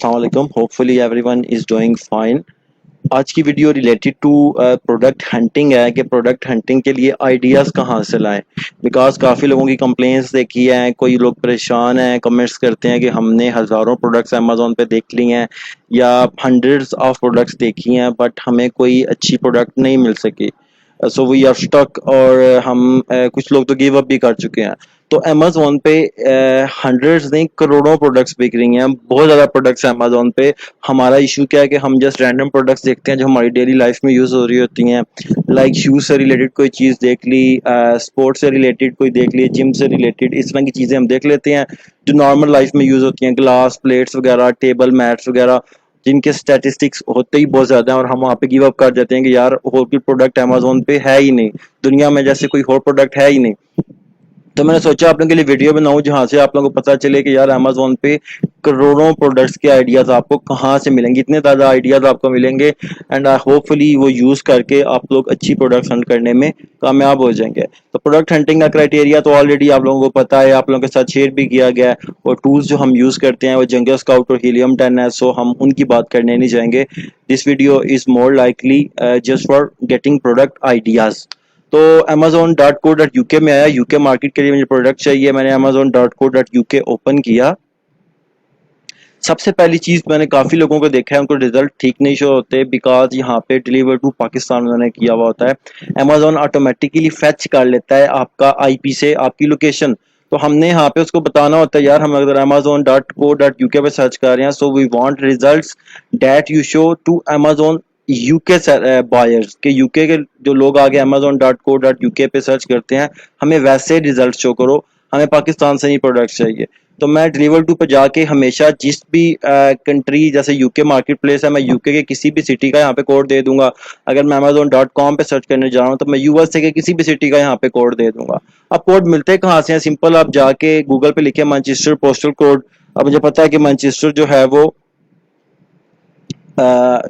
अस्सलाम वालेकुम। Hopefully everyone is doing fine. आज की video related to product hunting है कि प्रोडक्ट हंटिंग के लिए आइडियाज़ कहाँ से लाएं। बिकॉज काफ़ी लोगों की कंप्लेंट्स देखी हैं, कोई लोग परेशान हैं, कमेंट्स करते हैं कि हमने हज़ारों प्रोडक्ट्स अमेज़ोन पे देख ली हैं या हंड्रेड्स ऑफ प्रोडक्ट्स देखी हैं बट हमें कोई अच्छी प्रोडक्ट नहीं मिल सकी। सो वी आर स्टक और हम कुछ लोग तो गिव अप भी कर चुके हैं। तो अमेज़ोन पे हंड्रेड्स नहीं करोड़ों प्रोडक्ट्स बिक रही हैं, बहुत ज़्यादा प्रोडक्ट्स हैं अमेज़ोन पे। हमारा इशू क्या है कि हम जस्ट रैंडम प्रोडक्ट्स देखते हैं जो हमारी डेली लाइफ में यूज़ हो रही होती हैं। लाइक शूज़ से रिलेटेड कोई चीज़ देख ली, स्पोर्ट्स से रिलेटेड कोई देख ली, जिम से रिलेटेड, इस तरह की चीज़ें हम देख लेते हैं जो नॉर्मल लाइफ में यूज़ होती हैं। ग्लास प्लेट्स वगैरह, टेबल मैट्स वगैरह, जिनके स्टैटिस्टिक्स होते ही बहुत ज़्यादा हैं और हम वहाँ पे गिव अप कर देते हैं कि यार और कोई प्रोडक्ट अमेज़ोन पे है ही नहीं, दुनिया में जैसे कोई और प्रोडक्ट है ही नहीं। तो मैंने सोचा आप लोगों के लिए वीडियो बनाऊं जहां से आप लोगों को पता चले कि यार अमेज़ोन पे करोड़ों प्रोडक्ट्स के आइडियाज़ आपको कहां से मिलेंगे, इतने ज़्यादा आइडियाज़ आपको मिलेंगे एंड होपफुली वो यूज़ करके आप लोग अच्छी प्रोडक्ट्स हंट करने में कामयाब हो जाएंगे। तो प्रोडक्ट हंटिंग का क्राइटेरिया तो ऑलरेडी आप लोगों को पता है, आप लोगों के साथ शेयर भी किया गया है। और टूल्स जो हम यूज़ करते हैं वो जंगल स्काउट और हीलियम 10 है, सो हम उनकी बात करने नहीं जाएंगे। This video is more likely just for getting product ideas. तो amazon.co.uk में आया, यूके मार्केट के लिए मुझे प्रोडक्ट चाहिए, मैंने amazon.co.uk ओपन किया। सबसे पहली चीज़, मैंने काफ़ी लोगों को देखा है उनको रिजल्ट ठीक नहीं शो होते बिकॉज यहाँ पे डिलीवर टू पाकिस्तान उन्होंने किया हुआ होता है। अमेज़ोन ऑटोमेटिकली फेच कर लेता है आपका आईपी से आपकी लोकेशन। तो हमने यहाँ पे उसको बताना होता है यार हम अगर amazon.co.uk पे सर्च कर रहे हैं, so we want results that you show to Amazon UK buyers के, यूके के जो लोग आगे amazon.co.uk पे सर्च करते हैं हमें वैसे रिजल्ट शो करो, हमें पाकिस्तान से ही प्रोडक्ट चाहिए। तो मैं डिलीवर टू पे जाके हमेशा जिस भी कंट्री, जैसे यूके मार्केट प्लेस है, मैं यूके के किसी भी सिटी का यहाँ पे कोड दे दूंगा। अगर मैं amazon.com पे सर्च करने जा रहा हूँ तो मैं यूएसए के किसी भी सिटी का यहाँ पे कोड दे दूंगा। अब कोड मिलते कहाँ से हैं? सिंपल, आप जाके गूगल पे लिखे मैनचेस्टर पोस्टल कोड। अब मुझे पता है कि मैनचेस्टर जो है वो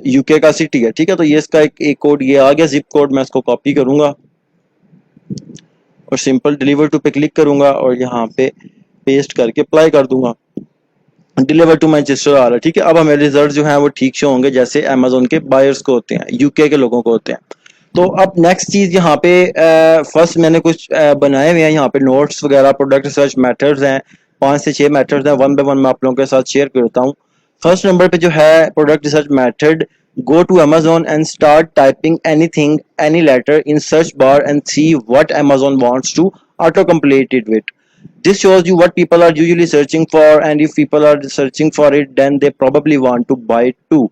यूके का सिटी है, ठीक है। तो ये इसका एक कोड ये आ गया, जिप कोड। मैं इसको कॉपी करूंगा और सिंपल डिलीवर टू पे क्लिक करूंगा और यहाँ पे पेस्ट करके अप्लाई कर दूंगा। डिलीवर टू मैनचेस्टर आ रहा है, ठीक है। अब हमें रिजल्ट जो है वो ठीक से होंगे जैसे अमेज़ोन के बायर्स को होते हैं, यूके के लोगों को होते हैं। तो अब नेक्स्ट चीज यहाँ पे फर्स्ट मैंने कुछ बनाए हुए हैं यहाँ पे नोट्स वगैरह, प्रोडक्ट रिसर्च मेथड्स हैं, 5 से 6 मेथड्स हैं, वन बाय वन मैं आप लोगों के साथ शेयर करता हूँ। फर्स्ट नंबर पे जो है product research method, go to Amazon and start typing anything, any letter in search bar and see what Amazon wants to auto-complete it with. This shows you what people are usually searching for, and if people are searching for it then they probably want to buy it too.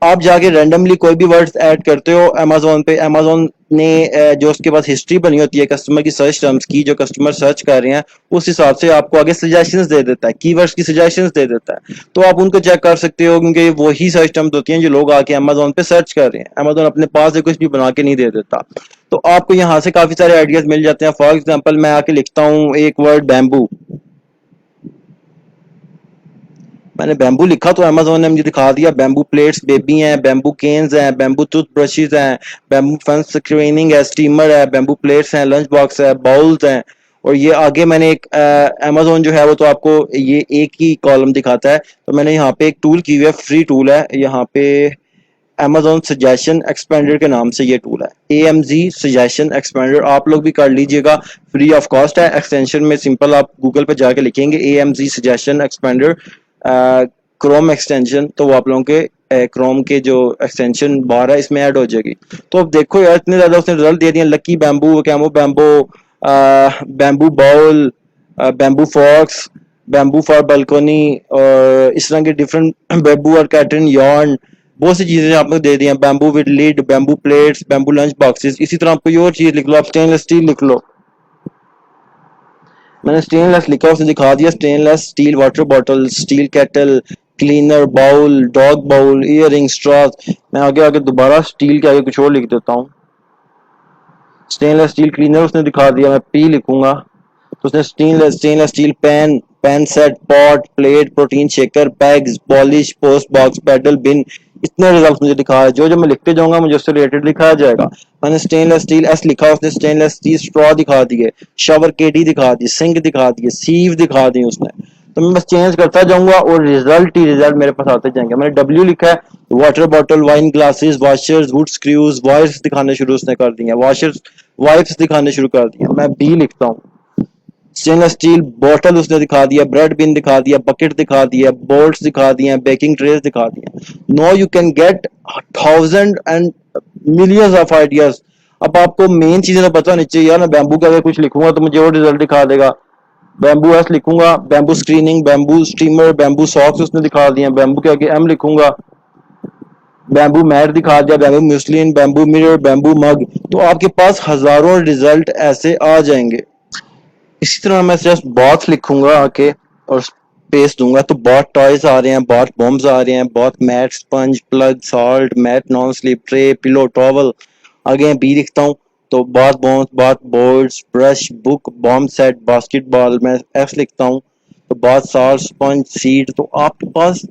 आप जाके randomly कोई भी words add करते हो Amazon पे, Amazon ने जो उसके पास हिस्ट्री बनी होती है कस्टमर की सर्च टर्म्स की, जो कस्टमर सर्च कर रहे हैं उस हिसाब से आपको आगे सजेशंस दे देता है, कीवर्ड्स की सजेशंस दे देता है। तो आप उनको चेक कर सकते हो क्योंकि वही सर्च टर्म्स होती हैं जो लोग आके अमेज़ोन पे सर्च कर रहे हैं। अमेज़ोन अपने पास से कुछ भी बना के नहीं दे देता। तो आपको यहाँ से काफी सारे आइडियाज मिल जाते हैं। फॉर एग्जाम्पल मैं आके लिखता हूँ एक वर्ड बैम्बू, मैंने बैम्बू लिखा तो अमेज़ोन ने मुझे दिखा दिया बैम्बू प्लेट्स बेबी हैं, बैम्बू केन्स हैं, बैम्बू टूथ ब्रशेज हैं, बैम्बू फन स्क्रीनिंग है, स्टीमर है, बैम्बू प्लेट्स हैं, लंच बॉक्स है, बाउल्स हैं। और ये आगे मैंने एक अमेज़ोन जो है वो तो आपको ये एक ही कॉलम दिखाता है, तो मैंने यहाँ पे एक टूल की हुई है, फ्री टूल है यहाँ पे, अमेज़ोन सजेशन एक्सपेंडर के नाम से ये टूल है, AMZ सजेशन एक्सपेंडर। आप लोग भी कर लीजिएगा, फ्री ऑफ कॉस्ट है। एक्सटेंशन में सिंपल आप गूगल पे जाके लिखेंगे AMZ suggestion expander Chrome extension, तो वो आप लोगों के क्रोम के जो एक्सटेंशन बार है इसमें ऐड हो जाएगी। तो अब देखो यार इतने ज्यादा उसने रिजल्ट दे दिए, lucky bamboo, camo bamboo, bamboo bowl, bamboo fox, bamboo for balcony, और इस तरह के डिफरेंट बैम्बू और कैटरिन यॉर्न, बहुत सी चीजें आप लोग दे दी हैं। Bamboo with lid, bamboo plates, bamboo lunch boxes. इसी तरह आप कोई और चीज लिख लो, आप स्टेनलेस स्टील लिख लो, मैंने स्टेनलेस लिखा, उसने दिखा दिया stainless steel water bottle, steel kettle, cleaner, bowl, dog bowl, earring, straws. मैं आगे आगे दोबारा स्टील के आगे कुछ और लिख देता हूँ, स्टेनलेस स्टील क्लीनर उसने दिखा दिया, मैं पी लिखूंगा तो उसने stainless steel pan, pan set, pot, plate, protein shaker, bags, polish, post box, pedal, bin. इतने रिजल्ट मुझे दिखा है, जो जो मैं लिखते जाऊंगा मुझे उससे रिलेटेड लिखा जाएगा। मैंने स्टेनलेस स्टील एस लिखा, उसने स्टेनलेस स्टील स्ट्रॉ दिखा दिए, शावर केडी दिखा दी, सिंक दिखा दिए, सीव दिखा दी उसने। तो मैं बस चेंज करता जाऊंगा और रिजल्ट ही रिजल्ट मेरे पास आते जाएंगे। मैंने डब्ल्यू लिखा है, water bottle, wine glasses, washers, wood screws, wires दिखाने शुरू उसने कर दिए, वॉशर्स वाइप्स दिखाने शुरू कर दिया। मैं बी लिखता हूँ, स्टेनलेस स्टील बॉटल उसने दिखा दिया, ब्रेड बिन दिखा दिया, बकेट दिखा दिया, बोल्ट्स दिखा दिए, बेकिंग ट्रेस दिखा दिया। No you can get thousand and millions of ideas. अब आपको मेन चीजें तो पता नहीं चाहिए यार। मैं बैम्बू का अगर कुछ लिखूंगा तो मुझे वो रिजल्ट दिखा देगा। बैम्बू एस लिखूंगा, bamboo screening, bamboo steamer, bamboo socks उसने दिखा दिए। बैम्बू के आगे एम लिखूंगा, बैम्बू मैट दिखा दिया, बैम्बू म्यूसलिन, बैम्बू मिरर, बैम्बू मग। तो आपके पास हजारों रिजल्ट ऐसे आ जाएंगे। इसी तरह मैं जस्ट बॉथ लिखूंगा आके और स्पेस दूंगा तो बहुत टॉयज आ रहे हैं, बहुत बॉम्ब्स आ रहे हैं, बहुत mat, sponge, plug, salt, mat, non slip, tray, pillow, towel. आगे बी लिखता हूँ तो बहुत बॉम्ब्स, बहुत boards, brush, book, bomb set, basketball. मैं एफ लिखता हूँ तो बहुत सॉल्ट, स्पंज, सीड। तो आपके पास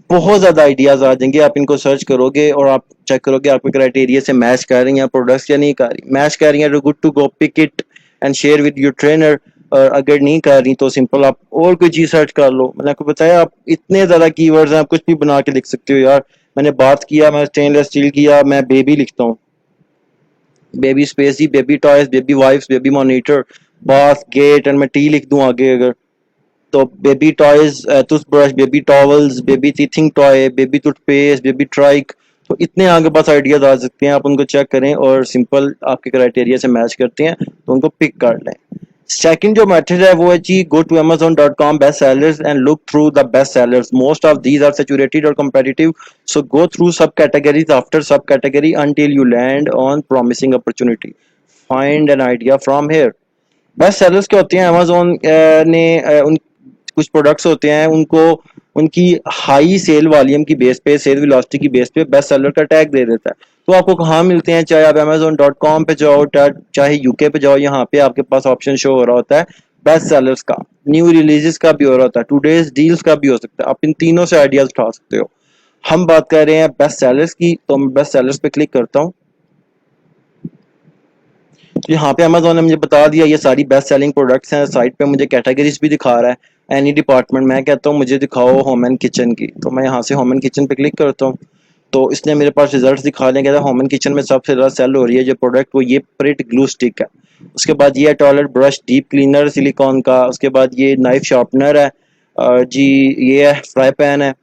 बहुत ज्यादा आइडियाज आ जाएंगे। आप इनको सर्च करोगे और आप चेक करोगे आपके क्राइटेरिया से मैच कर रही हैं प्रोडक्ट्स या नहीं कर रही। मैच कर रही हैं तो good to go, pick it and share with your trainer. और अगर नहीं कर रही तो सिंपल आप और कोई चीज सर्च कर लो। मैंने आपको बताया आप इतने ज्यादा कीवर्ड्स हैं, आप कुछ भी बना के लिख सकते हो यार। मैंने बात किया, मैं स्टेनलेस स्टील किया, मैं बेबी लिखता हूँ, बेबी स्पेसी, baby toys, baby wipes, baby monitor, bath, gate, and मैं टी लिख दूं आगे अगर तो baby toys, toothbrush, baby towels, baby teething toy, baby toothpaste, baby trike. तो इतने आगे पास आइडियाज आ सकते हैं। आप उनको चेक करें और सिंपल आपके क्राइटेरिया से मैच करते हैं तो उनको पिक कर लें। सेकंड जो मेथड है वो है जी, go to amazon.com best sellers and look through the best sellers. Most of these are saturated और competitive, so go through subcategories after subcategory until you land on promising opportunity. Find an idea from here. Best sellers क्या होते हैं? Amazon ने उन कुछ products होते हैं उनको उनकी हाई सेल वॉल्यूम की बेस पे, सेल वेलोसिटी की बेस पे बेस्ट सेलर का टैग दे देता है। तो आपको कहाँ मिलते हैं? चाहे आप amazon.com पे जाओ, चाहे यूके पे जाओ, यहाँ पे आपके पास ऑप्शन शो हो रहा होता है बेस्ट सेलर्स का, न्यू रिलीजेस का भी हो रहा होता है, टूडेज डील्स का भी हो सकता है। आप इन तीनों से आइडियाज उठा सकते हो। हम बात कर रहे हैं बेस्ट सेलर्स की, तो मैं बेस्ट सेलर्स पे क्लिक करता हूँ। तो यहाँ पे अमेजोन ने मुझे बता दिया ये सारी बेस्ट सेलिंग प्रोडक्ट्स हैं। साइट पे मुझे कैटेगरीज भी दिखा रहा है, एनी डिपार्टमेंट। मैं कहता हूँ मुझे दिखाओ होम एंड किचन की, तो मैं यहाँ से होम एंड किचन पे क्लिक करता हूँ। तो इसने मेरे पास रिजल्ट्स दिखा दिए। कहता है होम एंड किचन में सबसे ज़्यादा सेल हो रही है जो प्रोडक्ट वो ये प्रिट ग्लू स्टिक है। उसके बाद ये toilet brush deep cleaner silicon का। उसके बाद ये नाइफ शार्पनर है, जी ये है फ्राई पैन है।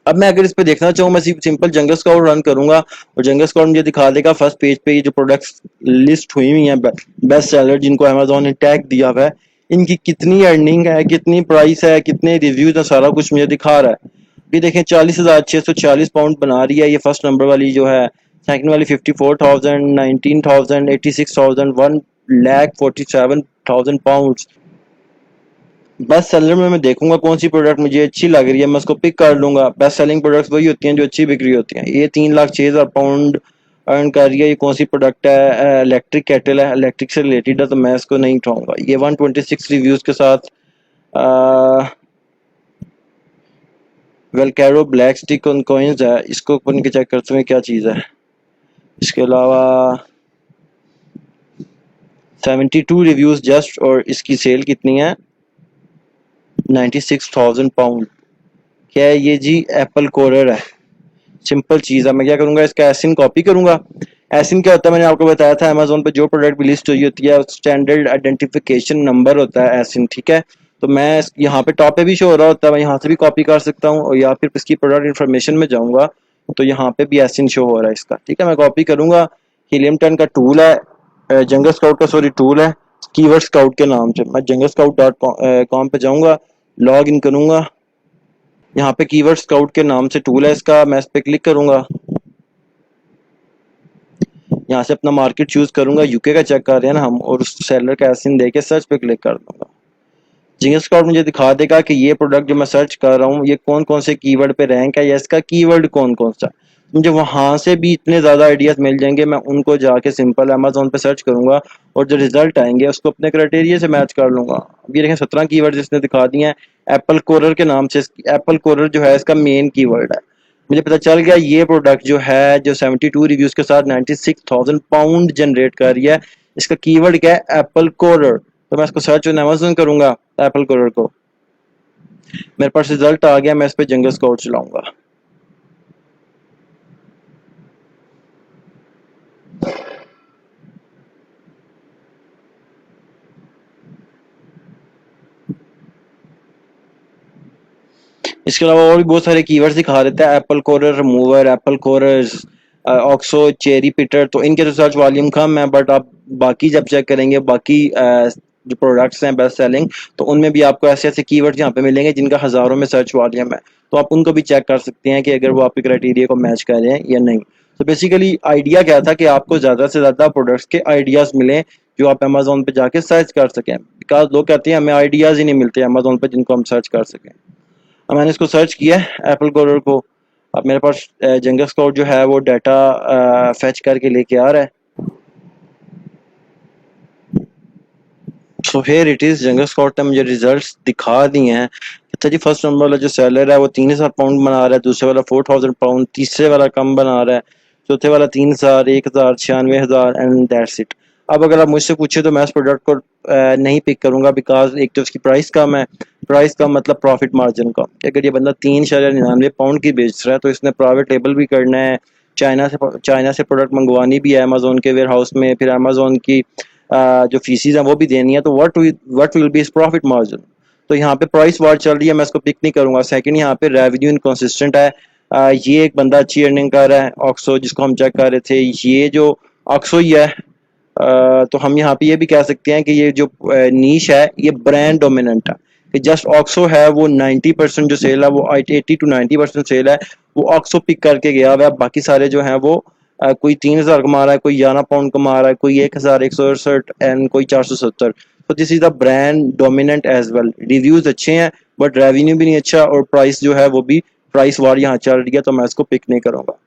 अब मैं अगर इस पे देखना चाहूँ, मैं सिंपल जंगल स्काउट रन करूंगा और जंगल स्काउट मुझे दिखा देगा फर्स्ट पेज पे ये जो प्रोडक्ट्स लिस्ट हुई हुई हैं बेस्ट सेलर जिनको अमेजोन ने टैग दिया हुआ है, इनकी कितनी अर्निंग है, कितनी प्राइस है, कितने रिव्यूज है, सारा कुछ मुझे दिखा रहा है। ये देखें 40,640 पाउंड बना रही है ये फर्स्ट नंबर वाली जो है। सेकंड वाली 54,000, 19,000, 86,000, 1,47,000 पाउंड। बेस्ट सेलर में मैं देखूंगा कौन सी प्रोडक्ट मुझे अच्छी लग रही है, मैं उसको पिक कर लूंगा। बेस्ट सेलिंग प्रोडक्ट्स वही होती हैं जो अच्छी बिक रही होती हैं। ये 3,06,000 पाउंड अर्न कर रही है। ये कौन सी प्रोडक्ट है? इलेक्ट्रिक केटल है, इलेक्ट्रिक से रिलेटेड है तो मैं इसको नहीं उठाऊंगा। ये 126 रिव्यूज के साथ वेलकैरो ब्लैक स्टिक ऑन कॉइन्स है। इसको अपन के चेक करते हैं क्या चीज़ है। इसके अलावा 72 रिव्यूज जस्ट, और इसकी सेल कितनी है? 96,000 पाउंड। क्या है ये जी? एप्पल कोरर है। सिंपल चीज है। मैं क्या करूंगा, इसका एसिन कॉपी करूंगा। एसिन क्या होता है मैंने आपको बताया था, अमेजोन पे जो प्रोडक्ट भी लिस्ट हुई होती है स्टैंडर्ड आइडेंटिफिकेशन नंबर होता है एसिन, ठीक है। तो मैं यहाँ पे टॉप पे भी शो हो रहा होता है, मैं यहाँ से भी कॉपी कर सकता हूँ, और या फिर इसकी प्रोडक्ट इन्फॉर्मेशन में जाऊंगा तो यहाँ पे भी एसिन शो हो रहा है इसका, ठीक है। मैं कॉपी करूंगा। हीलियम 10 का टूल है, जंगल स्काउट का सॉरी टूल है, कीवर्ड स्काउट के नाम से। मैं जंगल स्काउट .com पे जाऊंगा, लॉग इन करूंगा। यहाँ पे कीवर्ड स्काउट के नाम से टूल है इसका, मैं इस पे क्लिक करूंगा। यहाँ से अपना मार्केट चूज करूंगा, यूके का चेक कर रहे हैं ना हम, और उस सेलर का एसिन देके सर्च पे क्लिक कर दूंगा। जिंगल स्काउट मुझे दिखा देगा कि ये प्रोडक्ट जो मैं सर्च कर रहा हूँ ये कौन कौन से कीवर्ड पे रैंक है या इसका कीवर्ड कौन कौन सा। मुझे वहां से भी इतने ज्यादा आइडियाज मिल जाएंगे, मैं उनको जाके सिंपल अमेजोन पे सर्च करूंगा और जो रिजल्ट आएंगे उसको अपने क्राइटेरिया से मैच कर लूंगा। ये देखें 17 कीवर्ड जिसने दिखा दिए हैं एप्पल कोरर के नाम से। एप्पल कोरर जो है इसका मेन कीवर्ड है। मुझे पता चल गया ये प्रोडक्ट जो है जो 72 रिव्यूज के साथ 96,000 पाउंड जनरेट कर रही है, इसका कीवर्ड क्या है? एप्पल कोरर। तो मैं इसको सर्च ऑन अमेजोन करूंगा, एप्पल कूलर को, मेरे पास रिजल्ट आ गया, मैं इस पर जंगल स्काउट चलाऊंगा। इसके अलावा और भी बहुत सारे कीवर्ड्स दिखा देता है, एप्पल कोरर रिमूवर, एप्पल कोरर्स, ऑक्सो, चेरी पिटर, तो इनके तो सर्च वॉल्यूम कम है, बट आप बाकी जब चेक करेंगे बाकी जो प्रोडक्ट्स हैं बेस्ट सेलिंग, तो उनमें भी आपको ऐसे ऐसे कीवर्ड्स यहाँ पे मिलेंगे जिनका हज़ारों में सर्च वॉल्यूम है, तो आप उनको भी चेक कर सकते हैं कि अगर वो आपके क्राइटेरिया को मैच कर रहे हैं या नहीं। तो बेसिकली आइडिया क्या था कि आपको ज़्यादा से ज़्यादा प्रोडक्ट्स के आइडियाज़ मिलें जो आप अमेजोन पे जाके सर्च कर सकें, बिकॉज लोग कहते हैं हमें आइडियाज़ ही नहीं मिलते अमेजोन पे जिनको हम सर्च कर सकें। अब मैंने इसको सर्च किया है एप्पल कोलर को, अब मेरे पास जंगल स्काउट जो है वो डाटा फेच करके लेके आ रहा है। So here it is, jungle scout ने मुझे रिजल्ट्स दिखा दिए हैं। अच्छा जी, फर्स्ट नंबर वाला जो सेलर है वो 3000 पाउंड बना रहा है, दूसरे वाला 4000 पाउंड, तीसरे वाला कम बना रहा है, चौथे वाला 3000, 1000, 96,000 एंड दैट्स इट। अब अगर आप मुझसे पूछे तो मैं इस प्रोडक्ट को नहीं पिक करूंगा, बिकॉज एक तो उसकी प्राइस कम है, प्राइस का मतलब प्रॉफिट मार्जिन का। अगर ये बंदा 3.99 पाउंड की बेच रहा है तो इसने प्राइवेट लेबल भी करना है, चाइना से प्रोडक्ट मंगवानी भी है अमेजोन के वेयर हाउस में, फिर अमेजोन की जो फीसिस हैं वो भी देनी है, तो what will be profit margin. तो यहाँ पे प्राइस वार चल रही है, मैं इसको पिक नहीं करूंगा। सेकंड, यहाँ पे रेवेन्यू इनकंसिस्टेंट है, ये एक बंदा अच्छी अर्निंग कर रहा है, ऑक्सो जिसको हम चेक कर रहे थे, ये जो ऑक्सो ही है, तो हम यहाँ पे ये भी कह सकते हैं कि ये जो नीश है ये ब्रांड डोमिनेंट है, कि जस्ट ऑक्सो है वो 90% जो सेल है वो 80 to 90% सेल है वो ऑक्सो पिक करके गया हुआ है। बाकी सारे जो हैं वो कोई 3000 कमा रहा है, कोई 11 पाउंड कमा रहा है, कोई 1168 एंड कोई 470। तो this is the brand dominant as well. Reviews अच्छे हैं बट रेवेन्यू भी नहीं अच्छा, और प्राइस जो है वो भी प्राइस वार यहाँ चल रही है, तो मैं इसको पिक नहीं करूंगा।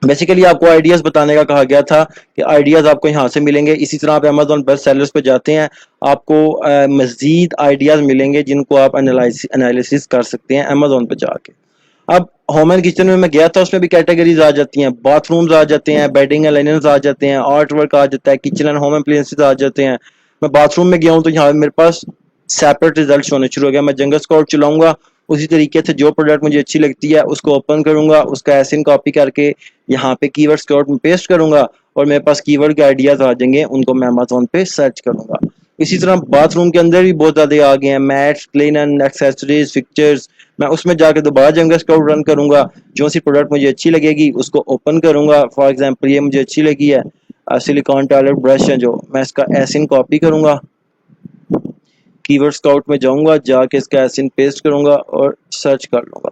बेसिकली आपको आइडियाज बताने का कहा गया था कि आइडियाज आपको यहाँ से मिलेंगे। इसी तरह आप अमेजोन बेस्ट सेलर्स पे जाते हैं, आपको मजीद आइडियाज मिलेंगे जिनको आप एनालिसिस कर सकते हैं अमेजोन पे जाके। अब होम एंड किचन में मैं गया था, उसमें भी कैटेगरीज आ जाती हैं, बाथरूम्स आ जाते हैं, बेडिंग एंड लिनन्स आ जाते हैं, आर्ट वर्क आ जाता है, किचन एंड होम अप्लायंसेस आ जाते हैं। मैं बाथरूम में गया हूँ तो यहाँ मेरे पास सेपरेट रिजल्ट होने शुरू हो गया। मैं जंगल स्काउट चलाऊंगा, उसी तरीके से जो प्रोडक्ट मुझे अच्छी लगती है उसको ओपन करूंगा, उसका एसिन कॉपी करके यहाँ पे कीवर्ड स्काउट में पेस्ट करूंगा और मेरे पास कीवर्ड के आइडियाज आ जाएंगे, उनको मैं अमेजोन पे सर्च करूंगा। इसी तरह बाथरूम के अंदर भी बहुत ज्यादा आ गए हैं, मैट्स, लिनन, एक्सेसरीज, फिक्चर्स। मैं उसमें जाकर दोबारा जंगल स्काउट रन करूंगा, जो सी प्रोडक्ट मुझे अच्छी लगेगी उसको ओपन करूंगा। फॉर एग्जांपल ये मुझे अच्छी लगी है, सिलिकॉन टॉयलेट ब्रश है, जो मैं इसका एसिन कॉपी करूंगा, कीवर्ड स्काउट में जाऊंगा, जाके इसका एसिन पेस्ट करूंगा और सर्च कर लूंगा।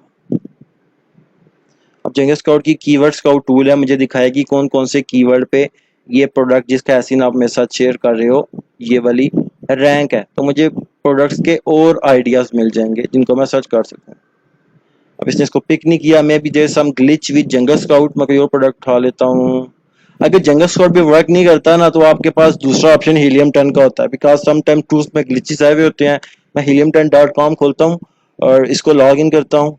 अब जंगल स्काउट की कीवर्ड स्काउट टूल है, मुझे दिखाएगी कौन कौन से कीवर्ड पे ये प्रोडक्ट जिसका एसिन आप मेरे साथ शेयर कर रहे हो ये वाली रैंक है, तो मुझे प्रोडक्ट्स के और आइडियाज मिल जाएंगे जिनको मैं सर्च कर सकता हूँ। अब इसने इसको पिक नहीं किया, मैं भी there some glitch with Jungle Scout, मैं कोई और प्रोडक्ट उठा लेता हूँ। अगर जंगल स्काउट भी वर्क नहीं करता ना तो आपके पास दूसरा ऑप्शन हीलियम 10 का होता है, बिकॉज सम टाइम टूल्स में ग्लिचेस आए हुए होते हैं। मैं helium10.com खोलता हूँ और इसको लॉग इन करता हूँ।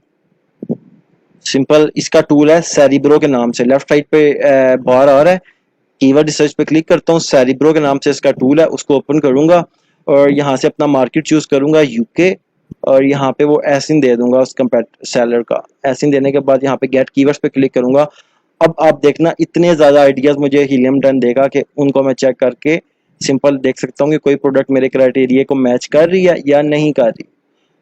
सिंपल इसका टूल है सेरिब्रो के नाम से, लेफ्ट साइड पे बाहर आ रहा है, कीवर्ड रिसर्च पे क्लिक करता हूँ, सेरिब्रो के नाम से इसका टूल है, उसको ओपन करूंगा और यहाँ से अपना मार्केट चूज करूंगा यूके, और यहाँ पे वो एसिन दे दूंगा उस सेलर का। एसिन देने के बाद यहाँ पे गेट कीवर्ड्स पे क्लिक करूंगा। अब आप देखना इतने ज्यादा आइडियाज मुझे हीलियम 10 देगा कि उनको मैं चेक करके सिंपल देख सकता हूँ कि कोई प्रोडक्ट मेरे क्राइटेरिया को मैच कर रही है या नहीं कर रही।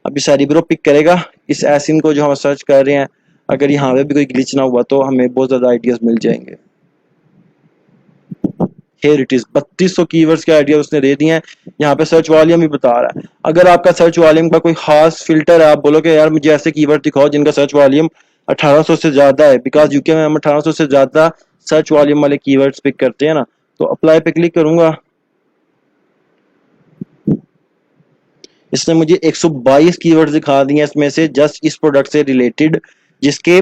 अभी सेरिब्रो पिक करेगा इस एसिन को जो हम सर्च कर रहे हैं, अगर यहाँ पे भी कोई ग्लिच ना हुआ तो हमें बहुत ज्यादा आइडियाज मिल जाएंगे। Here it is, 3200 कीवर्ड्स के आइडिया उसने दे दिए हैं। यहाँ पे सर्च वॉल्यूम भी बता रहा है। अगर आपका सर्च वॉल्यूम का कोई खास फिल्टर है, आप बोलो कि यार मुझे ऐसे कीवर्ड दिखाओ जिनका सर्च वॉल्यूम 1800 से ज्यादा है, बिकॉज यूके में हम 1800 से ज्यादा सर्च वॉल्यूम वाले कीवर्ड्स पिक करते हैं ना, तो अप्लाई पे क्लिक करूंगा। इसने मुझे 122 कीवर्ड्स दिखा दिए इसमें से जस्ट इस प्रोडक्ट से रिलेटेड, जिसके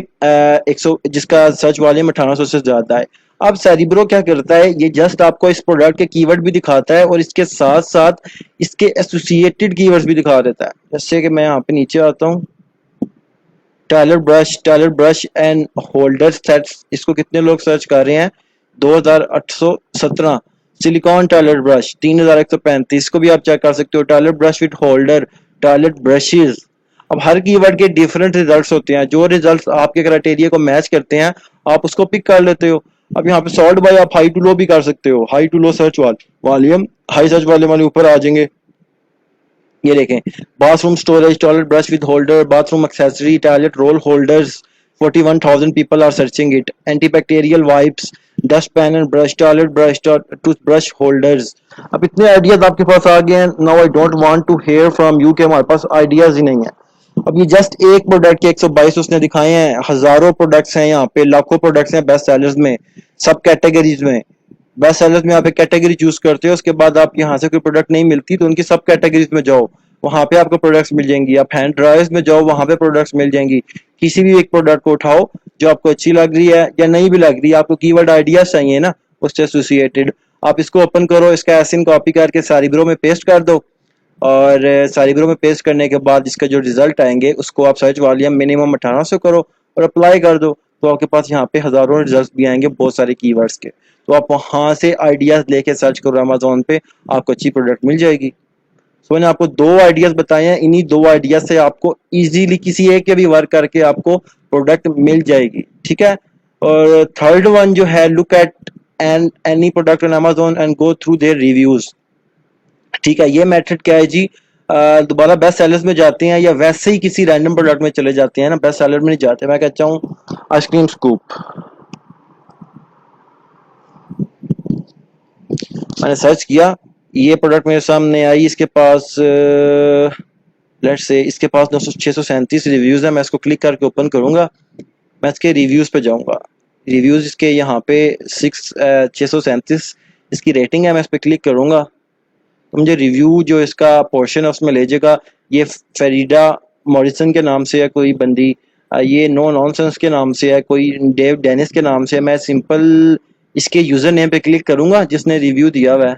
100 जिसका सर्च वॉल्यूम 1800 से ज्यादा है। अब सेरिब्रो क्या करता है, ये जस्ट आपको इस प्रोडक्ट के कीवर्ड भी दिखाता है और इसके साथ साथ इसके एसोसिएटेड कीवर्ड्स भी दिखा देता है। जैसे कि मैं यहाँ पे नीचे आता हूँ, Tyler brush and holder sets, इसको कितने लोग सर्च कर रहे हैं, 2817। सिलिकॉन टॉयलेट ब्रश 3135 को भी आप चेक कर सकते हो। Toilet brush with holder, toilet brushes. अब हर कीवर्ड के डिफरेंट रिजल्ट्स होते हैं, जो रिजल्ट्स आपके क्राइटेरिया को मैच करते हैं आप उसको पिक कर लेते हो। अब यहाँ पे सॉर्ट बाय आप हाई टू लो भी कर सकते हो, high to low search volume, high search volume वाले ऊपर आ जाएंगे। ये देखें, bathroom storage, toilet brush with holder, bathroom accessory, toilet roll holders, 41,000 people are searching it. Antibacterial wipes, dustpan and brush, toilet brush, toothbrush holders. अब इतने ideas आपके पास आ गए हैं। Now I don't want to hear from you कि हमारे पास ideas ही नहीं है। अब ये जस्ट एक प्रोडक्ट के 122 उसने दिखाए हैं, हजारों प्रोडक्ट्स हैं यहाँ पे, लाखों प्रोडक्ट्स हैं बेस्ट सेलर्स में, सब कैटेगरीज में। बेस्ट सेलर्स में आप एक कैटेगरी चूज करते हो, उसके बाद आप यहाँ से कोई प्रोडक्ट नहीं मिलती तो उनकी सब कैटेगरीज में जाओ, वहां पे आपको प्रोडक्ट्स मिल जाएंगी। आप हैंड ड्रायर्स में जाओ, वहां पे प्रोडक्ट्स मिल जाएंगी। किसी भी एक प्रोडक्ट को उठाओ जो आपको अच्छी लग रही है या नहीं भी लग रही है, आपको कीवर्ड आइडियाज चाहिए ना उससे एसोसिएटेड, आप इसको ओपन करो, इसका एसिन कॉपी करके सारी ब्रो में पेस्ट कर दो, और सारी ब्रो में पेस्ट करने के बाद इसका जो रिजल्ट आएंगे उसको आप सर्च वॉल्यूम मिनिमम 1800 करो और अप्लाई कर दो, तो आपके पास यहाँ पे हजारों रिजल्ट भी आएंगे बहुत सारे कीवर्ड्स के। तो आप वहां से आइडियाज लेके सर्च करो अमेजोन पे, आपको अच्छी प्रोडक्ट मिल जाएगी। सो मैंने आपको दो आइडियाज बताए हैं, इन्हीं दो आइडियाज से आपको इजीली किसी एक के भी वर्क करके आपको प्रोडक्ट मिल जाएगी, ठीक है। और थर्ड वन जो है, look at an any product on Amazon and go through their reviews. ठीक है, ये मेथड क्या है जी, दोबारा बेस्ट सेलर्स में जाते हैं या वैसे ही किसी रैंडम प्रोडक्ट में चले जाते हैं ना, बेस्ट सेलर में नहीं जाते। मैं कहता हूँ आइसक्रीम स्कूप, मैंने सर्च किया, ये प्रोडक्ट मेरे सामने आई, इसके पास लेट्स से इसके पास 637 रिव्यूज है। मैं इसको क्लिक करके ओपन करूंगा, मैं इसके रिव्यूज पे जाऊंगा, रिव्यूज इसके यहाँ पे 637 इसकी रेटिंग है। मैं इस पर क्लिक करूंगा तो मुझे रिव्यू जो इसका पोर्शन है उसमें ले जाएगा। ये फेरिडा मॉरिसन के नाम से है कोई बंदी, ये नो नॉनसेंस के नाम से है कोई, डेव डेनिस के नाम से है। मैं सिंपल इसके यूजर नेम पे क्लिक करूंगा जिसने रिव्यू दिया हुआ है,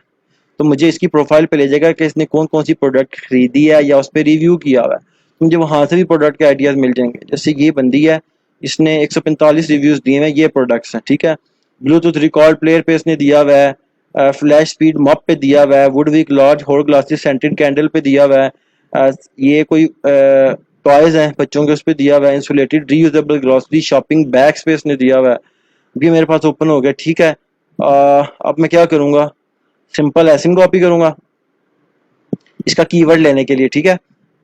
तो मुझे इसकी प्रोफाइल पे ले जाएगा कि इसने कौन कौन सी प्रोडक्ट खरीदी है या उस पर रिव्यू किया हुआ है, तो मुझे वहां से भी प्रोडक्ट के आइडियाज मिल जाएंगे। जैसे ये बंदी है, इसने 145 रिव्यूज दिए हैं, ये प्रोडक्ट्स हैं, ठीक है। ब्लूटूथ रिकॉर्ड प्लेयर पे इसने दिया हुआ है, फ्लैश स्पीड मॉप पे दिया हुआ है, Woodwick large hole glasses scented candle पे दिया हुआ है, ये कोई टॉयज हैं बच्चों के उस पर दिया हुआ है, insulated reusable grocery shopping bags पे इसने दिया हुआ है। भी मेरे पास ओपन हो गया, ठीक है। अब मैं क्या करूंगा, सिंपल एसिन कॉपी करूंगा इसका कीवर्ड लेने के लिए, ठीक है।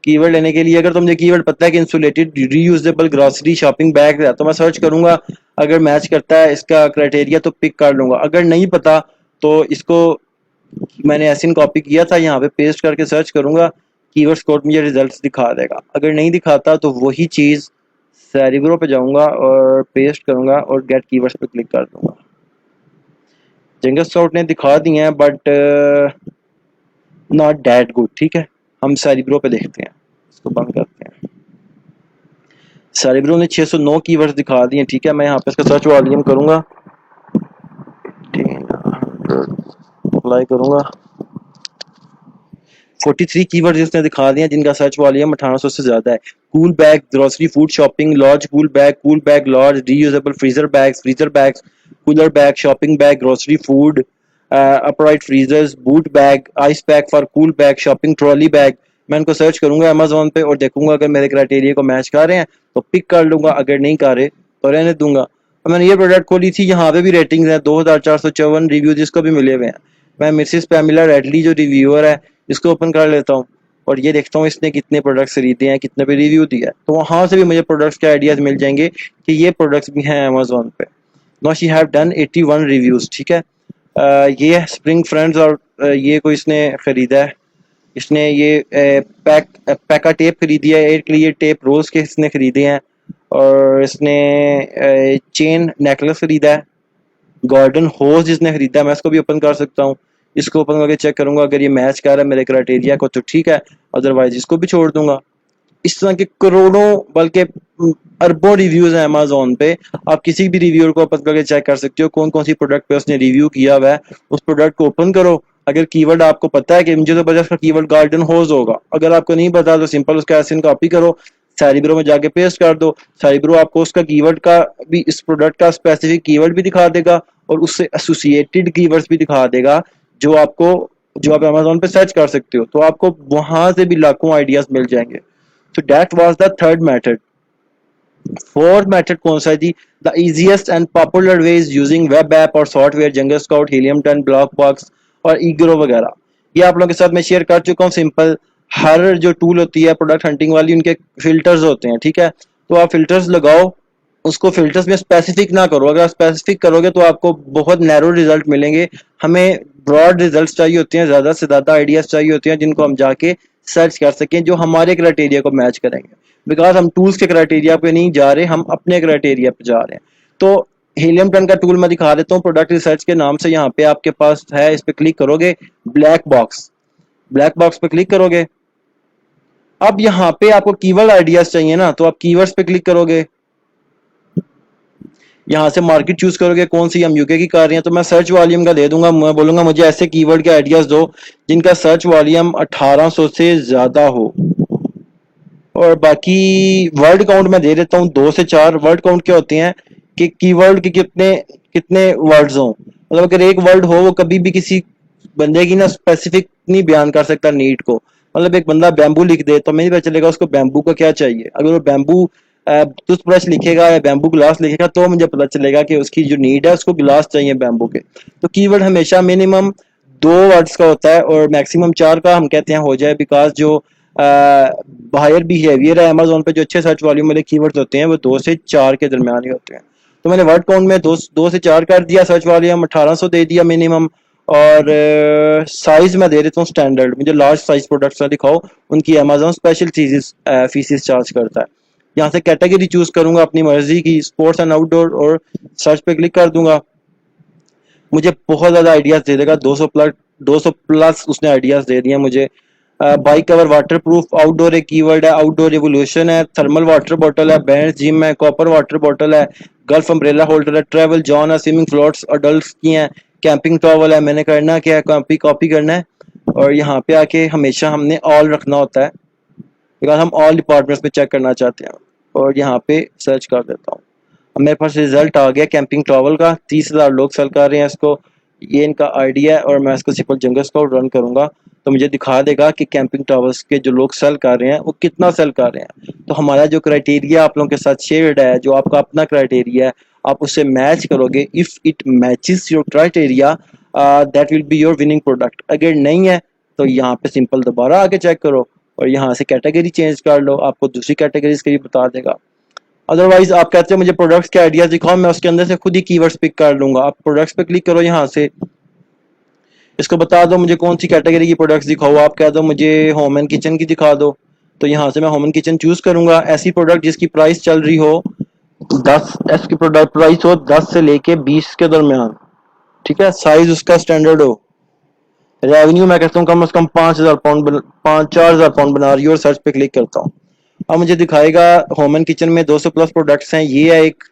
कीवर्ड लेने के लिए अगर तो मुझे कीवर्ड पता है कि insulated reusable grocery shopping bag है तो मैं सर्च करूंगा, अगर मैच करता है इसका क्राइटेरिया तो पिक कर लूंगा, अगर नहीं पता तो इसको मैंने एसिन कॉपी किया था यहाँ पे पेस्ट करके सर्च करूंगा, कीवर्ड कोड मुझे रिजल्ट्स दिखा देगा। अगर नहीं दिखाता तो वही चीज सेरिब्रो पे जाऊंगा और पेस्ट करूंगा और गेट कीवर्ड्स पे क्लिक कर दूंगा। जंगल स्काउट ने दिखा दिए हैं बट नॉट दैट गुड, ठीक है। हम सेरिब्रो पे देखते हैं, इसको बंद करते हैं। सेरिब्रो ने 609 कीवर्ड्स दिखा दिए, ठीक है। मैं यहाँ पे इसका सर्च वॉल्यूम करूंगा, अप्लाई करूंगा, 43 कीवर्ड्स इसने दिखा दिए जिनका सर्च वॉल्यूम 1800 से ज्यादा है। Cool bag, grocery, food shopping, large cool bag large, reusable freezer bags, cooler bag, shopping bag, grocery, food, upright freezers, boot bag, ice pack for cool bag, shopping trolley bag. मैं इनको search करूंगा Amazon पे और देखूंगा अगर मेरे criteria को match कर रहे हैं तो पिक कर लूंगा, अगर नहीं कर रहे तो रहने दूंगा। और मैंने ये प्रोडक्ट खोली थी, यहाँ पे भी रेटिंग्स हैं 2454 रिव्यूज इसको भी मिले हुए हैं। मैं मिसिस पैमिला रेडली जो रिव्यूअर है इसको ओपन कर लेता हूँ और ये देखता हूँ इसने कितने प्रोडक्ट्स खरीदे हैं, कितने पे रिव्यू दिया है, तो वहां से भी मुझे प्रोडक्ट्स के आइडियाज मिल जाएंगे कि ये प्रोडक्ट्स भी हैं अमेजोन पे। No she have done 81 reviews, ठीक है। ये स्प्रिंग फ्रेंड्स और ये कोई इसने खरीदा है, इसने ये पैका टेप खरीदी है, एयर क्लियर टेप रोल्स के इसने खरीदे हैं, और इसने चेन नेकलेस खरीदा है, गार्डन होज जिसने खरीदा है। मैं इसको भी ओपन कर सकता हूँ, इसको ओपन करके चेक करूंगा, अगर ये मैच कर रहा है मेरे क्राइटेरिया को तो ठीक है, अदरवाइज इसको भी छोड़ दूंगा। इस तरह के करोड़ों बल्कि अरबों रिव्यूज हैं अमेजोन पे, आप किसी भी रिव्यूअर को ओपन करके चेक कर सकते हो कौन कौन सी प्रोडक्ट पे उसने रिव्यू किया हुआ है। उस प्रोडक्ट को ओपन करो, अगर कीवर्ड आपको पता है कि मुझे तो बजाय उसका कीवर्ड गार्डन होज होगा, अगर आपको नहीं पता तो सिंपल उसका एसिन कॉपी करो, साइब्रो में जाके पेस्ट कर दो, साइब्रो आपको उसका कीवर्ड का भी, इस प्रोडक्ट का स्पेसिफिक कीवर्ड भी दिखा देगा और उससे एसोसिएटेड कीवर्ड्स भी दिखा देगा जो आप अमेजोन पे सर्च कर सकते हो, तो आपको वहां से भी लाखों आइडियाज मिल जाएंगे। So that was the third method. Fourth method कौन सा है जी? The easiest and popular way is using web app और software, Jungle Scout, Helium 10, block box और ईग्रो वगैरह। ये आप लोगों के साथ मैं शेयर कर चुका हूँ। सिंपल, हर जो टूल होती है प्रोडक्ट हंटिंग वाली, उनके फिल्टर्स होते हैं, ठीक है? तो आप फिल्टर्स लगाओ, उसको फिल्टर्स में स्पेसिफिक ना करो। अगर आप स्पेसिफिक करोगे तो आपको बहुत नैरो रिजल्ट मिलेंगे। हमें ब्रॉड रिजल्ट चाहिए होते हैं, ज्यादा से ज्यादा आइडियाज चाहिए होते हैं जिनको हम जाके सर्च कर सकें, जो हमारे क्राइटेरिया को मैच करेंगे। बिकॉज हम टूल्स के क्राइटेरिया पे नहीं जा रहे, हम अपने क्राइटेरिया पे जा रहे हैं। तो हीलियम 10 का टूल मैं दिखा देता हूँ, प्रोडक्ट रिसर्च के नाम से यहाँ पे आपके पास है। इस पे क्लिक करोगे, ब्लैक बॉक्स पे क्लिक करोगे। अब यहाँ पे आपको कीवर्ड आइडियाज चाहिए ना, तो आप कीवर्ड्स पे क्लिक करोगे। यहाँ से मार्केट चूज करोगे, कौन सी हम यूके की कर रहे हैं, तो मैं सर्च वॉल्यूम का दे दूंगा। मैं बोलूंगा मुझे ऐसे कीवर्ड के आइडियाज दो जिनका सर्च वॉल्यूम 1800 से ज्यादा हो। और बाकी वर्ड काउंट मैं दे देता हूँ 2 से 4। वर्ड काउंट क्या होते हैं कि कीवर्ड के कितने कितने वर्ड्स हों। मतलब अगर एक वर्ड हो, वो कभी भी किसी बंदे की ना स्पेसिफिक नहीं बयान कर सकता नीड को। मतलब एक बंदा बैम्बू लिख दे तो मुझे पता चलेगा उसको बैम्बू का क्या चाहिए। अगर वो बैम्बू टूथब्रश लिखेगा या बैम्बू ग्लास लिखेगा तो मुझे पता चलेगा कि उसकी जो नीड है उसको ग्लास चाहिए बैम्बू के। तो कीवर्ड हमेशा मिनिमम 2 वर्ड्स का होता है और मैक्सिमम 4 का हम कहते हैं हो जाए। बिकॉज जो बायर बिहेवियर है अमेजोन पे, जो अच्छे सर्च वॉल्यूम वाले कीवर्ड्स होते हैं वो 2 से 4 के दरमियान ही होते हैं। तो मैंने वर्ड काउंट में दो से चार कर दिया, सर्च वॉल्यूम 1800 दे दिया मिनिमम। और साइज मैं दे देता हूँ स्टैंडर्ड, मुझे लार्ज साइज प्रोडक्ट्स ना दिखाओ, उनकी अमेजोन स्पेशल चीजेस फीसेस चार्ज करता है। यहाँ से कैटेगरी चूज करूंगा अपनी मर्जी की, स्पोर्ट्स एंड आउटडोर, और सर्च पे क्लिक कर दूंगा। मुझे बहुत ज्यादा आइडियाज दे देगा, 200 प्लस उसने आइडियाज दे दिए मुझे। Bike cover, water proof, outdoor एक कीवर्ड है, आउटडोर रिवोल्यूशन है, थर्मल वाटर बॉटल है, बैंड जिम है, कॉपर वाटर बॉटल है, गल्फ अम्ब्रेला होल्डर है, ट्रेवल जॉन है, स्विमिंग फ्लोट्स अडल्ट की हैं, कैंपिंग टॉवल है। मैंने करना क्या है, कॉपी कॉपी करना है और यहाँ पे आके हमेशा हमने ऑल रखना होता है, बिकॉज हम ऑल डिपार्टमेंट्स में चेक करना चाहते हैं। और यहाँ पे सर्च कर देता हूँ, मेरे पास रिजल्ट आ गया कैंपिंग टॉवल का। 30,000 लोग सेल कर रहे हैं इसको, ये इनका आइडिया है। और मैं इसको सिंपल जंगल स्काउट रन करूंगा तो मुझे दिखा देगा कि कैंपिंग टॉवर्स के जो लोग सेल कर रहे हैं वो कितना सेल कर रहे हैं। तो हमारा जो क्राइटेरिया आप लोगों के साथ शेयर्ड है, जो आपका अपना क्राइटेरिया है, आप उससे मैच करोगे। If it matches your criteria, that will be your winning product. अगर नहीं है तो यहाँ पे सिंपल दोबारा आके चेक करो और यहाँ से कैटेगरी चेंज कर लो, आपको दूसरी कैटेगरीज के भी बता देगा। अदरवाइज आप कहते हो मुझे प्रोडक्ट्स के आइडियाज दिखाओ, मैं उसके अंदर से खुद ही कीवर्ड्स पिक कर लूंगा। आप प्रोडक्ट्स पे क्लिक करो, यहाँ से इसको बता दो मुझे कौन सी कैटेगरी की प्रोडक्ट्स दिखाओ। आप कह दो मुझे होम एंड किचन की दिखा दो, तो यहाँ से मैं होम एंड किचन चूज करूंगा। ऐसी प्रोडक्ट जिसकी प्राइस चल रही हो 10, इसकी प्रोडक्ट प्राइस हो 10 से लेके 20 के दरमियान, ठीक है? साइज उसका स्टैंडर्ड हो। रेवेन्यू मैं कहता हूँ कम से कम 5,000 पाउंड, 4,000 पाउंड बना रही हो। और सर्च पे क्लिक करता हूँ, अब मुझे दिखाएगा होम एंड किचन में 200 प्लस प्रोडक्ट्स हैं, ये है एक।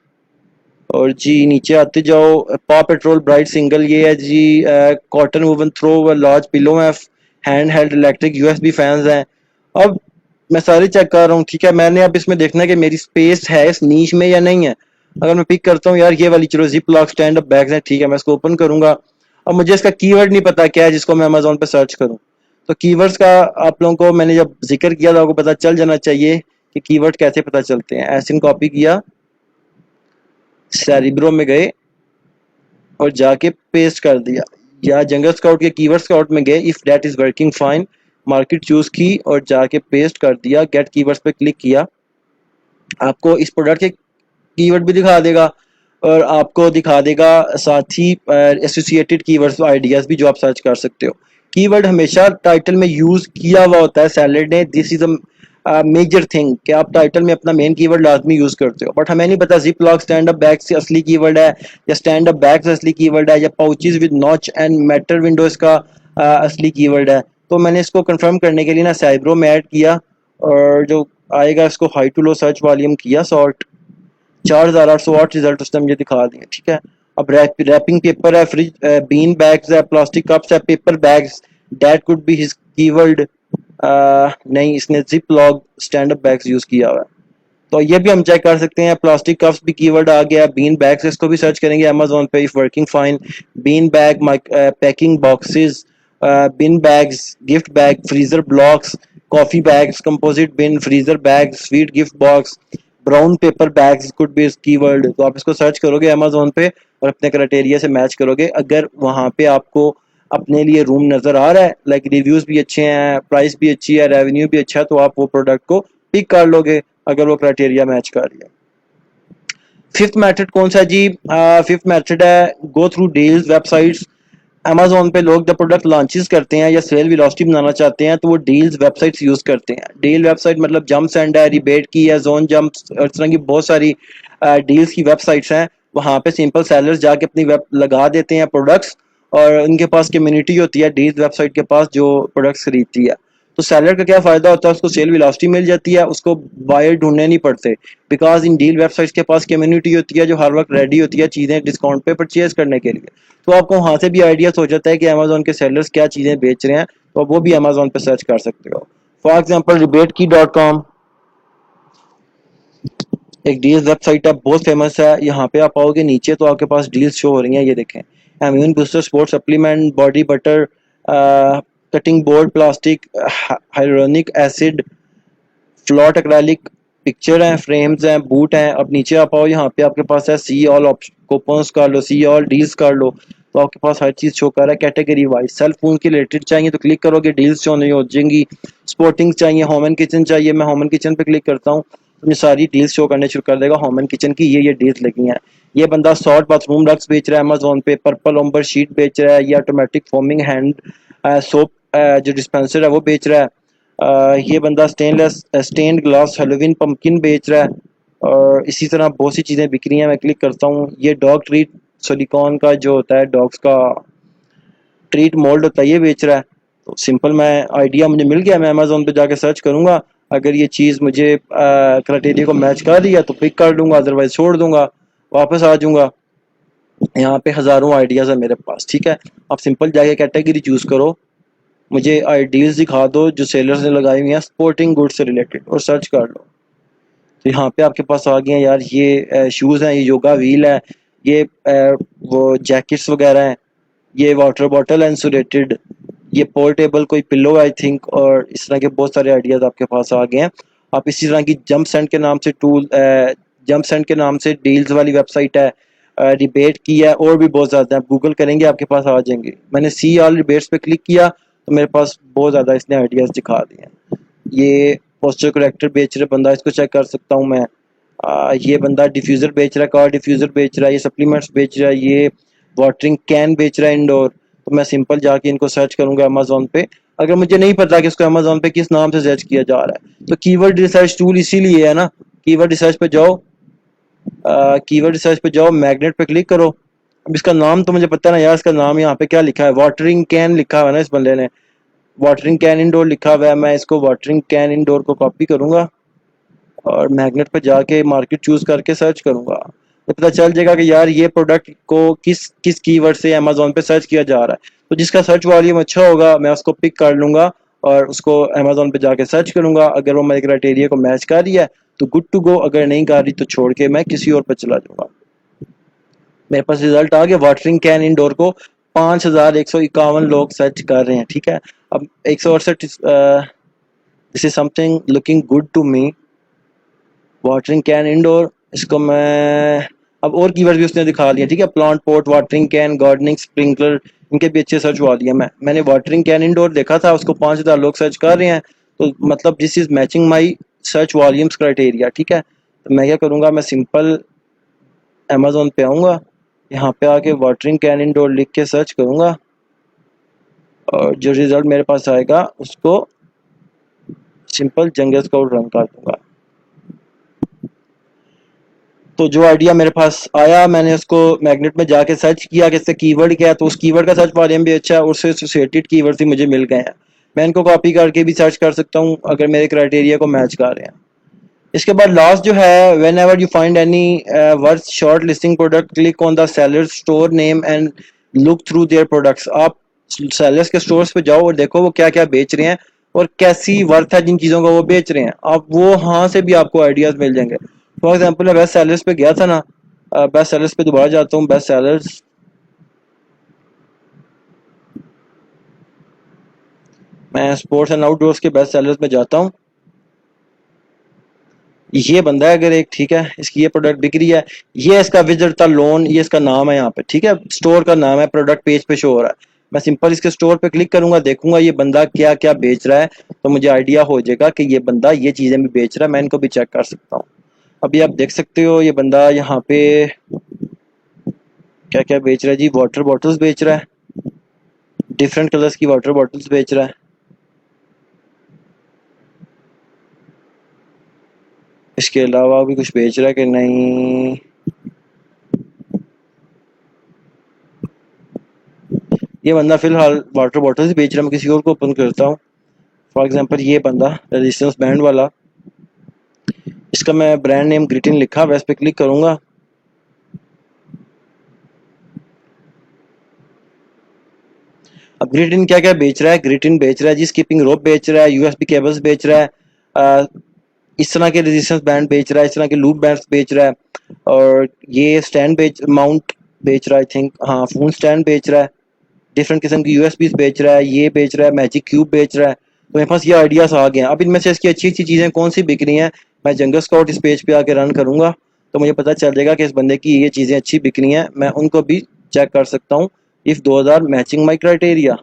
और जी नीचे आते जाओ, पॉ पेट्रोल ब्राइट सिंगल, ये है जी। Cotton woven throw large pillow है, hand held electric USB fans हैं। अब मैं सारे चेक कर रहा हूँ, ठीक है? मैंने अब इसमें देखना है कि मेरी स्पेस है इस नीश में या नहीं है। अगर मैं पिक करता हूँ यार ये वाली, चलो zip lock stand up bags है, ठीक है, मैं इसको ओपन करूंगा। अब मुझे इसका कीवर्ड नहीं पता क्या है जिसको मैं अमेजोन पे सर्च करूँ। तो कीवर्ड्स का आप लोगों को मैंने जब जिक्र किया था, आपको पता चल जाना चाहिए कि कीवर्ड कैसे पता चलते हैं। एसिन कॉपी किया, सेरिब्रो में गए और जाके पेस्ट कर दिया, या जंगल स्काउट के कीवर्ड स्काउट में गए, if that is working fine, market choose की और जाके पेस्ट कर दिया। गेट कीवर्ड्स पे क्लिक किया, आपको इस प्रोडक्ट के कीवर्ड भी दिखा देगा और आपको दिखा देगा साथ ही एसोसिएटेड कीवर्ड्स आइडियाज भी जो आप सर्च कर सकते हो। कीवर्ड हमेशा टाइटल में यूज किया हुआ होता है सैलड ने, this is a major thing कि आप टाइटल में अपना मेन कीवर्ड लाजमी यूज करते हो। बट हमें नहीं पता zip lock stand up bag से असली कीवर्ड है या स्टैंड अप बैग से असली कीवर्ड है या pouches with notch and metal Windows का असली कीवर्ड है। तो मैंने इसको कंफर्म करने के लिए ना साइब्रो में ऐड किया और जो आएगा इसको high to low search volume किया, सॉर्ट 4,808 रिजल्ट उसने मुझे दिखा दिए, ठीक है? अब रैपिंग पेपर है, फ्रिज बीन बैग्स है, प्लास्टिक कप्स है, paper bags, that could be his keyword. नहीं, इसने zip lock stand up bags use किया हुआ है। तो ये भी हम चेक कर सकते हैं। प्लास्टिक कप्स भी कीवर्ड आ गया, बीन बैग्स इसको भी सर्च करेंगे अमेजोन पे, if working fine, bean bag, packing boxes, bin bags, gift bag, freezer blocks, coffee bags, composite bin, freezer bag, sweet gift box, brown paper bags could be keyword. तो आप इसको search करोगे Amazon पे और अपने criteria से match करोगे। अगर वहां पे आपको अपने लिए रूम नजर आ रहा है, लाइक रिव्यूज भी अच्छे हैं, प्राइस भी अच्छी है, रेवेन्यू भी अच्छा है, तो आप वो प्रोडक्ट को पिक कर लोगे अगर वो क्राइटेरिया मैच कर रही है। फिफ्थ मेथड कौन सा जी? फिफ्थ मेथड है go through deals websites. Amazon पे लोग जब प्रोडक्ट लॉन्चेस करते हैं या सेल वेलोसिटी बनाना चाहते हैं तो वो डील्स वेबसाइट्स यूज करते हैं। डील वेबसाइट मतलब जंप सेंड है, रिबेट की है, जोन जंप, इस तरह की बहुत सारी डील्स की वेबसाइट्स हैं। वहां पे सिंपल सेलर्स जाके अपनी वेब लगा देते हैं प्रोडक्ट्स, और उनके पास कम्युनिटी होती है डील्स वेबसाइट के पास जो प्रोडक्ट्स खरीदती है। तो सेलर का क्या फायदा होता है, उसको सेल वेलोसिटी मिल जाती है, उसको बायर ढूंढने नहीं पड़ते, बिकॉज इन डील वेबसाइट्स के पास कम्युनिटी होती है जो हर वक्त रेडी होती है चीजें डिस्काउंट पे परचेज करने के लिए। तो आपको वहां से भी आइडिया हो जाता है कि अमेजोन के सेलर्स क्या चीजें बेच रहे हैं, तो वो भी अमेजोन पे सर्च कर सकते हो। फॉर एग्जाम्पल रिबेट की .com एक डील्स वेबसाइट है, बहुत फेमस है। यहाँ पे आप आओगे नीचे तो आपके पास डील्स शो हो रही हैं, ये देखें। Immune booster, sports supplement, body butter, cutting board, plastic, hyaluronic acid, float acrylic, picture हैं, फ्रेम्स हैं, बूट हैं। अब नीचे आप आओ, यहाँ पे आपके पास है सी ऑल कूपन्स कर लो, सी ऑल डील्स कर लो, तो आपके पास हर चीज शो कर रहा है कैटेगरी वाइज। सेल फोन के रिलेटेड चाहिए तो क्लिक करोगे, डील्स शो नहीं हो जाएंगी। स्पोर्टिंग चाहिए, होम एंड किचन चाहिए, मैं होम एंड किचन पे क्लिक करता हूँ तो ये सारी डील्स शो करने शुरू कर देगा होम एंड किचन की। ये डील्स लगी हैं। ये बंदा सॉर्ट बाथरूम रग्स बेच रहा है अमेजोन पे, पर्पल ओम्बर शीट बेच रहा है, ये ऑटोमेटिक फोमिंग हैंड सोप जो डिस्पेंसर है वो बेच रहा है। ये बंदा स्टेन्ड ग्लास हेलोविन पम्पकिन बेच रहा है, और इसी तरह बहुत सी चीज़ें बिक रही हैं। मैं क्लिक करता हूँ, ये डॉग ट्रीट सिलिकॉन का जो होता है डॉग्स का ट्रीट मोल्ड होता है ये बेच रहा है। तो सिंपल मैं आइडिया मुझे मिल गया, मैं अमेजोन पे जाके सर्च करूंगा, अगर ये चीज़ मुझे क्राइटेरिया को मैच कर रही है तो पिक कर लूंगा, अदरवाइज छोड़ दूंगा, वापस आ जाऊंगा। यहाँ पे हज़ारों आइडियाज़ है मेरे पास, ठीक है। आप सिंपल जाके कैटेगरी चूज़ करो, मुझे आइडियाज़ दिखा दो जो सेलर्स ने लगाई हुई हैं स्पोर्टिंग गुड्स से रिलेटेड, और सर्च कर लो। तो यहाँ पे आपके पास आ गए हैं यार, ये शूज़ हैं, ये योगा व्हील है, ये वो जैकेट्स वगैरह हैं, ये वाटर बॉटल इंसुलेटेड, ये पोर्टेबल कोई पिल्लो आई थिंक, और इस तरह के बहुत सारे आइडियाज़ आपके पास आ गए हैं। आप इसी तरह की जंप सेंड के नाम से जंप सेंड के नाम से डील्स वाली वेबसाइट है, रिबेट की है, और भी बहुत ज़्यादा है। आप गूगल करेंगे आपके पास आ जाएंगे। मैंने सी ऑल रिबेट्स पे क्लिक किया तो मेरे पास बहुत ज़्यादा इसने आइडियाज़ दिखा दिए हैं। ये पोस्टर करेक्टर बेच रहे बंदा, इसको चेक कर सकता हूँ मैं। ये बंदा डिफ्यूज़र बेच रहा है, कार डिफ्यूज़र बेच रहा है, ये सप्लीमेंट्स बेच रहा है, ये वाटरिंग कैन बेच रहा है इंडोर। तो मैं सिंपल जाके इनको सर्च करूंगा अमेजोन पे। अगर मुझे नहीं पता कि इसको अमेजोन पे किस नाम से सर्च किया जा रहा है, तो कीवर्ड रिसर्च टूल इसीलिए है ना। कीवर्ड रिसर्च पे जाओ, कीवर्ड रिसर्च पे जाओ, मैग्नेट पे क्लिक करो। अब इसका नाम तो मुझे पता है ना यार, इसका नाम यहाँ पे क्या लिखा है, वाटरिंग कैन लिखा हुआ है ना इस बंदे ने, वाटरिंग कैन इंडोर लिखा हुआ है। मैं इसको वाटरिंग कैन इंडोर को कॉपी करूंगा और मैग्नेट पे जाके मार्केट चूज करके सर्च करूंगा, तो पता चल जाएगा कि यार ये प्रोडक्ट को किस किस कीवर्ड से अमेजोन पे सर्च किया जा रहा है। तो जिसका सर्च वॉल्यूम अच्छा होगा मैं उसको पिक कर लूंगा और उसको अमेजोन पे जाके सर्च करूंगा। अगर वो मेरे क्राइटेरिया को मैच कर रही है तो गुड टू गो, अगर नहीं कर रही तो छोड़ के मैं किसी और पर चला जाऊंगा। मेरे पास रिजल्ट आ गया, वाटरिंग कैन इंडोर को 5151 लोग सर्च कर रहे हैं, ठीक है। अब 168, this is something looking good to me. Watering can indoor, इसको मैं अब और कीवर्ड भी उसने दिखा दिया, ठीक है। Plant port, watering can, gardening, sprinkler, इनके भी अच्छे सर्च हुआ दिया। मैंने वाटरिंग कैन इंडोर देखा था, उसको 5000 लोग सर्च कर रहे हैं, तो मतलब this is matching my search volumes criteria, ठीक है। तो मैं क्या करूँगा, मैं सिंपल अमेजोन पे आऊँगा, यहाँ पे आके वाटरिंग कैन इंडोर लिख के सर्च करूँगा और जो रिजल्ट मेरे पास आएगा उसको सिंपल जंगल स्काउट रन कर दूंगा। तो जो आइडिया मेरे पास आया मैंने उसको मैग्नेट में जाके सर्च किया कि इससे कीवर्ड क्या है, तो उस कीवर्ड का सर्च वॉल्यूम भी अच्छा है और उससे एसोसिएटेड कीवर्ड भी मुझे मिल गए हैं। मैं इनको कॉपी करके भी सर्च कर सकता हूँ अगर मेरे क्राइटेरिया को मैच कर रहे हैं। इसके बाद लास्ट जो है, when ever you find any worth short listing product click on the seller store name and look through their products. आप सेलर्स के स्टोर्स पे जाओ और देखो वो क्या क्या बेच रहे हैं और कैसी वर्थ है जिन चीज़ों का वो बेच रहे हैं, आप वो हाँ से भी आपको आइडियाज़ मिल जाएंगे। फॉर एग्जांपल मैं बेस्ट सेलर्स पे गया था ना, बेस्ट सेलर्स पे दोबारा जाता हूँ, बेस्ट सेलर्स, मैं स्पोर्ट्स एंड आउटडोर्स के बेस्ट सेलर्स में जाता हूँ। ये बंदा है अगर एक, ठीक है, इसकी ये प्रोडक्ट बिक रही है, ये इसका विजिट था लोन, ये इसका नाम है यहाँ पे, ठीक है, स्टोर का नाम है, प्रोडक्ट पेज पे शो हो रहा है। मैं सिंपल इसके स्टोर पे क्लिक करूंगा, देखूंगा ये बंदा क्या क्या बेच रहा है, तो मुझे आइडिया हो जाएगा कि ये बंदा ये चीजें भी बेच रहा है, मैं इनको भी चेक कर सकता हूँ। अभी आप देख सकते हो ये बंदा यहाँ पे क्या क्या बेच रहा है जी, वाटर बॉटल्स बेच रहा है, डिफरेंट कलर्स की वाटर बॉटल्स बेच रहा है। इसके अलावा भी कुछ बेच रहा है कि नहीं, ये बंदा फिलहाल वाटर बॉटल्स बेच रहा है। मैं किसी और को ओपन करता हूँ, फॉर एग्जांपल ये बंदा रेजिस्टेंस बैंड वाला, इसका मैं ब्रांड नेम ग्रिटिन लिखा, मैं इस पे क्लिक करूंगा। अब ग्रिटिन क्या क्या बेच रहा है, ग्रिटिन बेच रहा है जी स्कीपिंग रोप बेच रहा है, यूएसबी केबल्स बेच रहा है, इस तरह के रेजिस्टेंस बैंड बेच रहा है, इस तरह के लूप बैंड्स बेच रहा है, और ये स्टैंड बेच माउंट बेच रहा है, आई थिंक, हाँ, फोन स्टैंड बेच रहा है, डिफरेंट किस्म की यूएसबी बेच रहा है, ये बेच रहा है, मैजिक क्यूब बेच रहा है। तो मेरे पास ये आइडियाज आ गए हैं। अब इनमें से इसकी अच्छी अच्छी चीज़ें कौन सी बिक रही हैं, मैं जंगल स्काउट इस पेज पे आके रन करूंगा, तो मुझे पता चल जाएगा कि इस बंदे की ये चीज़ें अच्छी बिक रही हैं, मैं उनको भी चेक कर सकता हूँ इफ़ 2000 मैचिंग माई क्राइटेरिया।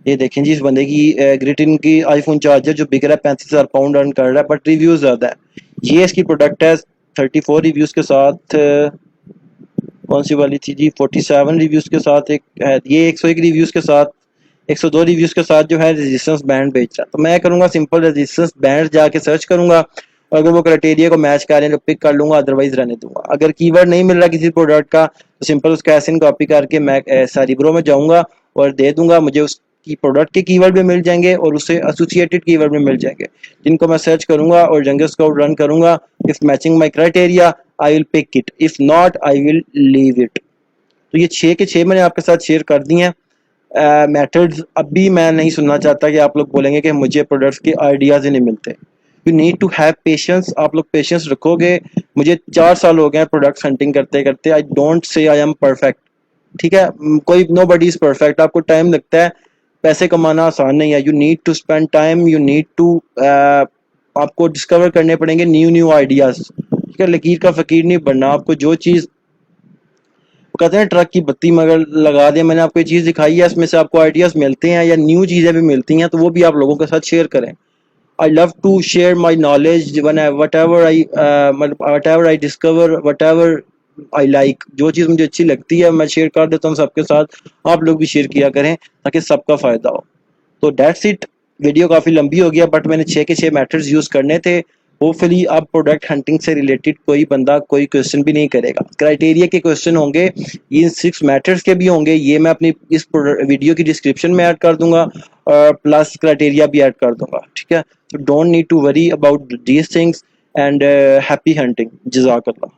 ये देखें जी, इस बंदे की ग्रिटिन की आईफोन चार्जर जो बिक रहा है 35,000 पाउंड अर्न कर रहा है, बट रिव्यूज ज़्यादा है। ये इसकी प्रोडक्ट है 34 रिव्यूज़ के साथ, कौन सी वाली थी जी, 47 रिव्यूज़ के साथ एक है, ये 101 रिव्यूज़ के साथ, 102 रिव्यूज़ के साथ जो है रेजिस्टेंस बैंड बेच रहा है। तो मैं करूँगा सिंपल रेजिस्टेंस बैंड जाके सर्च करूँगा, और अगर वो क्राइटेरिया को मैच करें तो पिक कर लूँगा, अदरवाइज रहने दूंगा। अगर कीवर्ड नहीं मिल रहा किसी प्रोडक्ट का, तो सिंपल उसका एसिन कॉपी करके मैं सारिब्रो में जाऊँगा और दे दूंगा, मुझे उसकी प्रोडक्ट के कीवर्ड भी मिल जाएंगे और उससे एसोसिएटेड कीवर्ड भी मिल जाएंगे, जिनको मैं सर्च करूँगा और जंगल स्काउट रन करूँगा। If matching my criteria I will pick it, if not I will leave it. तो ये 6 के 6 मैंने आपके साथ शेयर कर दी हैं मेथड्स। अभी मैं नहीं सुनना चाहता कि आप लोग बोलेंगे कि मुझे प्रोडक्ट्स के आइडियाज़ ही नहीं मिलते। You need to have patience, आप लोग पेशेंस रखोगे। मुझे 4 साल हो गए प्रोडक्ट्स हंटिंग करते करते, I don't say I am perfect, ठीक है, कोई नो बडी इज़ परफेक्ट, आपको टाइम लगता है, पैसे कमाना आसान नहीं है, you need to spend time, you need to आपको डिस्कवर करने पड़ेंगे न्यू न्यू आइडियाज़, ठीक है, लकीर का फ़कीर नहीं बनना। आपको जो चीज़, वो कहते हैं ट्रक की बत्ती मगर लगा दे, मैंने आपको ये चीज़ दिखाई है, इसमें से आपको आइडियाज़ मिलते हैं या न्यू चीज़ें भी मिलती हैं, तो वो भी आप लोगों के साथ शेयर करें। I love to share my knowledge when whatever I discover, whatever I like, जो चीज़ मुझे अच्छी लगती है मैं शेयर कर देता हूँ सबके साथ, आप लोग भी शेयर किया करें ताकि सबका फ़ायदा हो। तो दैट्स इट, वीडियो काफ़ी लंबी हो गया, बट मैंने 6 के 6 मैथड्स यूज़ करने थे। होपफुली अब प्रोडक्ट हंटिंग से रिलेटेड कोई बंदा कोई क्वेश्चन भी नहीं करेगा। क्राइटेरिया के क्वेश्चन होंगे, इन 6 मैथड्स के भी होंगे, ये मैं अपनी इस वीडियो की डिस्क्रिप्शन में ऐड कर दूंगा, और प्लस क्राइटेरिया भी ऐड कर दूंगा, ठीक है। So don't need to worry about these things, and happy hunting. Jazakallah.